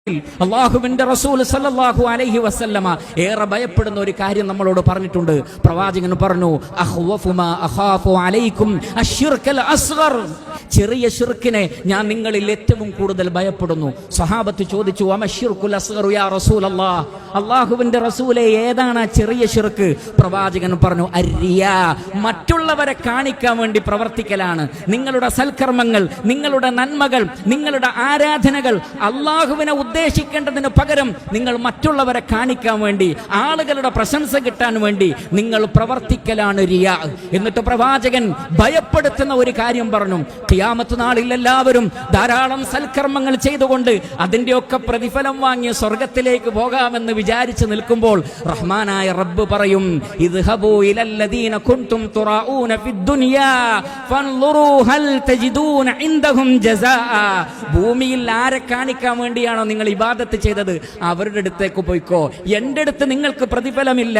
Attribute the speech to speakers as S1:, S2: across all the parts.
S1: അല്ലാഹുവിന്റെ റസൂൽ സല്ലല്ലാഹു അലൈഹി വസല്ലമ ഏറെ ഭയപ്പെടുന്ന ഒരു കാര്യം നമ്മളോട് പറഞ്ഞിട്ടുണ്ട്. പ്രവാചകൻ പറഞ്ഞു, അഖ്വഫു മാ അഖാഫു അലൈക്കും അശ്ശിർകൽ അസ്ഗർ, ചെറിയ ശിർക്കിനെ ഞാൻ നിങ്ങളിൽ ഏറ്റവും കൂടുതൽ ഭയപ്പെടുന്നു. സഹാബത്ത് ചോദിച്ചു, അമശ്ശിർകുൽ അസ്ഗറു യാ റസൂലല്ലാഹ്, അല്ലാഹുവിന്റെ റസൂലേ ഏതാണ് ആ ചെറിയ ശിർക്ക്? പ്രവാചകൻ പറഞ്ഞു, അർരിയാ, മറ്റുള്ളവരെ കാണിക്കാൻ വേണ്ടി പ്രവർത്തിക്കലാണ്. നിങ്ങളുടെ സൽക്കർമ്മങ്ങൾ, നിങ്ങളുടെ നന്മകൾ, നിങ്ങളുടെ ആരാധനകൾ അല്ലാഹുവിനെ ഉദ്ദേശിക്കേണ്ടതിന് പകരം നിങ്ങൾ മറ്റുള്ളവരെ കാണിക്കാൻ വേണ്ടി, ആളുകളുടെ പ്രശംസ കിട്ടാൻ വേണ്ടി നിങ്ങൾ പ്രവർത്തിക്കലാണ് റിയാ. എന്നിട്ട് പ്രവാചകൻ ഭയപ്പെടുത്തുന്ന ഒരു കാര്യം പറഞ്ഞു, ഖിയാമത്ത് നാളിൽ എല്ലാവരും ധാരാളം സൽക്കർമ്മങ്ങൾ ചെയ്തുകൊണ്ട് അതിന്റെയൊക്കെ പ്രതിഫലം വാങ്ങി സ്വർഗത്തിലേക്ക് പോകാമെന്ന് വിചാരിച്ച് നിൽക്കുമ്പോൾ റഹ്മാനായ റബ്ബ് പറയും, ഇദ്ഹബൂ ഇലല്ലദീന കുൻതും തുറാഊന ഫിദ്ദുനിയാ ഫൻളുറൂ ഹൽ തജിദൂന ഇൻദഹും ജസാഅ. ഭൂമിയിൽ ആരെ കാണിക്കാൻ വേണ്ടിയാണോ നിങ്ങൾ ഇബാദത്ത് ചെയ്തത് അവരുടെ അടുത്തേക്ക് പോയിക്കോ. എന്റെ അടുത്ത് നിങ്ങൾക്ക് പ്രതിഫലമില്ല,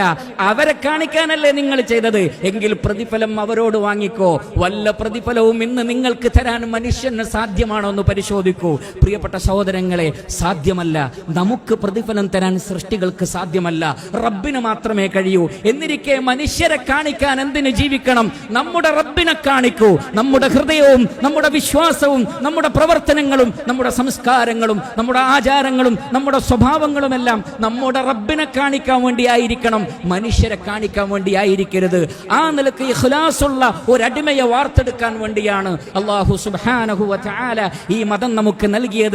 S1: അവരെ കാണിക്കാനല്ലേ നിങ്ങൾ ചെയ്തത്, എങ്കിൽ പ്രതിഫലം അവരോട് വാങ്ങിക്കോ. വല്ല പ്രതിഫലവും ഇന്ന് നിങ്ങൾക്ക് തരാൻ മനുഷ്യന് സാധ്യമാണോ എന്ന് പരിശോധിക്കൂ. പ്രിയപ്പെട്ട സഹോദരങ്ങളെ, സാധ്യമല്ല. നമുക്ക് പ്രതിഫലം തരാൻ സൃഷ്ടികൾക്ക് സാധ്യമല്ല, റബ്ബിന് മാത്രമേ കഴിയൂ. എന്നിരിക്കെ മനുഷ്യരെ കാണിക്കാൻ എന്തിന് ജീവിക്കണം? നമ്മുടെ റബ്ബിനെ കാണിക്കൂ. നമ്മുടെ ഹൃദയവും നമ്മുടെ വിശ്വാസവും നമ്മുടെ പ്രവർത്തനങ്ങളും നമ്മുടെ സംസ്കാരങ്ങളും നമ്മുടെ ആചാരങ്ങളും നമ്മുടെ സ്വഭാവങ്ങളുമെല്ലാം നമ്മുടെ റബ്ബിനെ കാണിക്കാൻ വേണ്ടിയായിരിക്കണം, മനുഷ്യരെ കാണിക്കാൻ വേണ്ടിയായിരിക്കരുത്. ആ നിലക്ക് ഇഖ്ലാസുള്ള ഒരടിമയെ വാർത്തെടുക്കാൻ വേണ്ടിയാണ് അല്ലാഹു സുബ്ഹാനഹു വ തആല ഈ മതം നമുക്ക് നൽകിയത്.